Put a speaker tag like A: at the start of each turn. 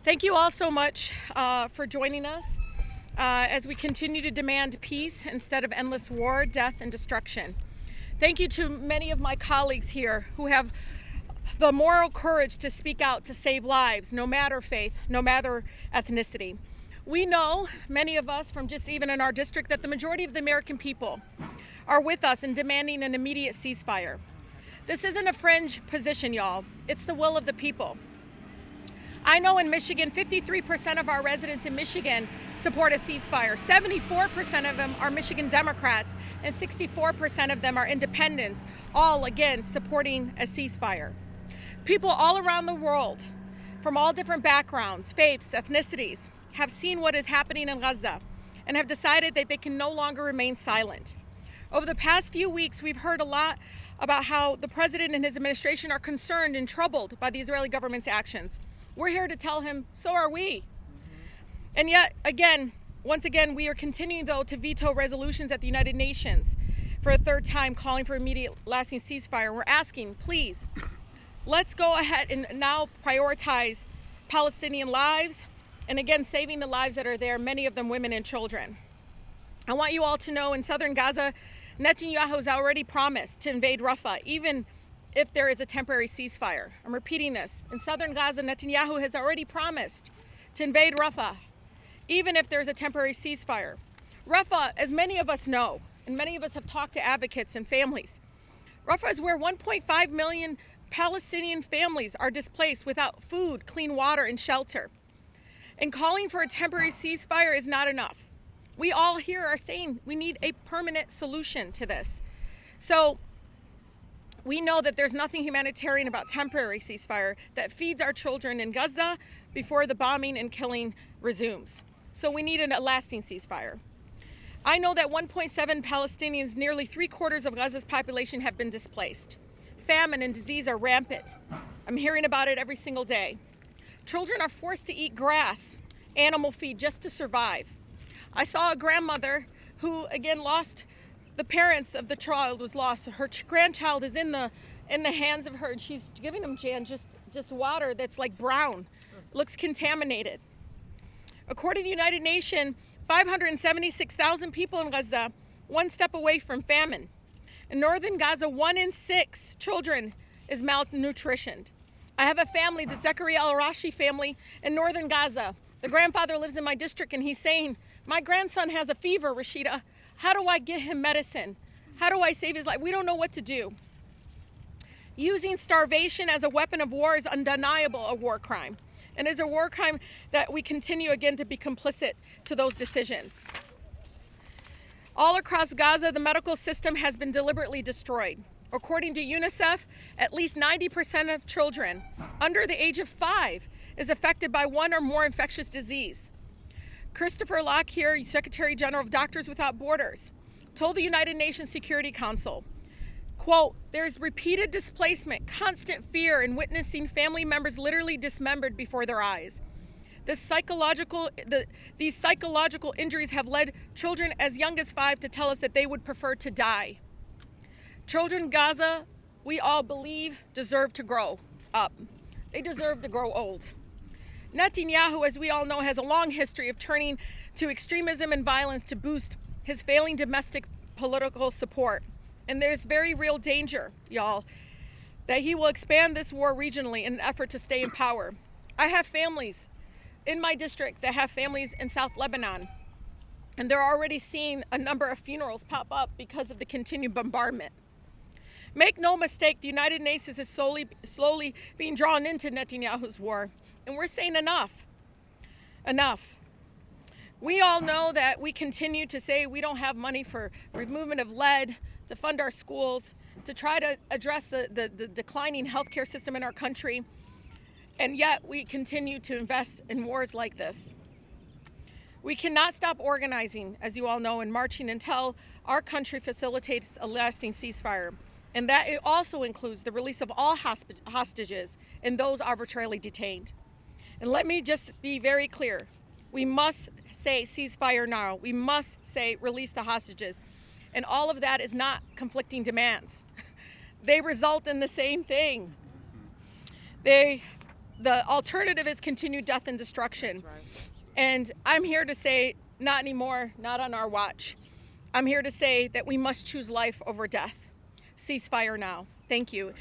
A: Thank you all so much for joining us as we continue to demand peace instead of endless war, death, and destruction. Thank you to many of my colleagues here who have the moral courage to speak out to save lives, no matter faith, no matter ethnicity. We know, many of us from just even in our district, that the majority of the American people are with us in demanding an immediate ceasefire. This isn't a fringe position, y'all. It's the will of the people. I know in Michigan, 53% of our residents in Michigan support a ceasefire. 74% of them are Michigan Democrats, and 64% of them are independents, all, again, supporting a ceasefire. People all around the world, from all different backgrounds, faiths, ethnicities, have seen what is happening in Gaza and have decided that they can no longer remain silent. Over the past few weeks, we've heard a lot about how the president and his administration are concerned and troubled by the Israeli government's actions. We're here to tell him, so are we. And yet, once again, we are continuing, though, to veto resolutions at the United Nations for a third time, calling for immediate lasting ceasefire. We're asking, please, let's go ahead and now prioritize Palestinian lives, and again, saving the lives that are there, many of them women and children. I want you all to know in southern Gaza, Netanyahu has already promised to invade Rafah, even if there is a temporary ceasefire. I'm repeating this. In southern Gaza, Netanyahu has already promised to invade Rafah, even if there is a temporary ceasefire. Rafah, as many of us know, and many of us have talked to advocates and families, Rafah is where 1.5 million Palestinian families are displaced without food, clean water, and shelter. And calling for a temporary ceasefire is not enough. We all here are saying we need a permanent solution to this. So we know that there's nothing humanitarian about temporary ceasefire that feeds our children in Gaza before the bombing and killing resumes. So we need a lasting ceasefire. I know that 1.7 Palestinians, nearly 3/4 of Gaza's population, have been displaced. Famine and disease are rampant. I'm hearing about it every single day. Children are forced to eat grass, animal feed, just to survive. I saw a grandmother who, again, lost the parents of the child was lost. Her grandchild is in the hands of her, and she's giving them just water that's like brown, looks contaminated. According to the United Nations, 576,000 people in Gaza, one step away from famine. In northern Gaza, 1 in 6 children is malnutritioned. I have a family, the Zachariah al-Rashi family in northern Gaza. The grandfather lives in my district, and he's saying, my grandson has a fever, Rashida. How do I get him medicine? How do I save his life? We don't know what to do. Using starvation as a weapon of war is undeniable a war crime. And is a war crime that we continue again to be complicit to those decisions. All across Gaza, the medical system has been deliberately destroyed. According to UNICEF, at least 90% of children under the age of 5 is affected by one or more infectious disease. Christopher Lockyer, Secretary General of Doctors Without Borders, told the United Nations Security Council, quote, there's repeated displacement, constant fear, and witnessing family members literally dismembered before their eyes. These psychological injuries have led children as young as 5 to tell us that they would prefer to die. Children in Gaza, we all believe, deserve to grow up. They deserve to grow old. Netanyahu, as we all know, has a long history of turning to extremism and violence to boost his failing domestic political support. And there's very real danger, y'all, that he will expand this war regionally in an effort to stay in power. I have families in my district that have families in South Lebanon, and they're already seeing a number of funerals pop up because of the continued bombardment. Make no mistake, the United Nations is slowly being drawn into Netanyahu's war, and we're saying enough. Enough. We all know that we continue to say we don't have money for removal of lead, to fund our schools, to try to address the declining healthcare system in our country, and yet we continue to invest in wars like this. We cannot stop organizing, as you all know, and marching until our country facilitates a lasting ceasefire. And that it also includes the release of all hostages and those arbitrarily detained. And let me just be very clear. We must say ceasefire now. We must say release the hostages. And all of that is not conflicting demands. They result in the same thing. The alternative is continued death and destruction. And I'm here to say, not anymore, not on our watch. I'm here to say that we must choose life over death. Ceasefire now. Thank you.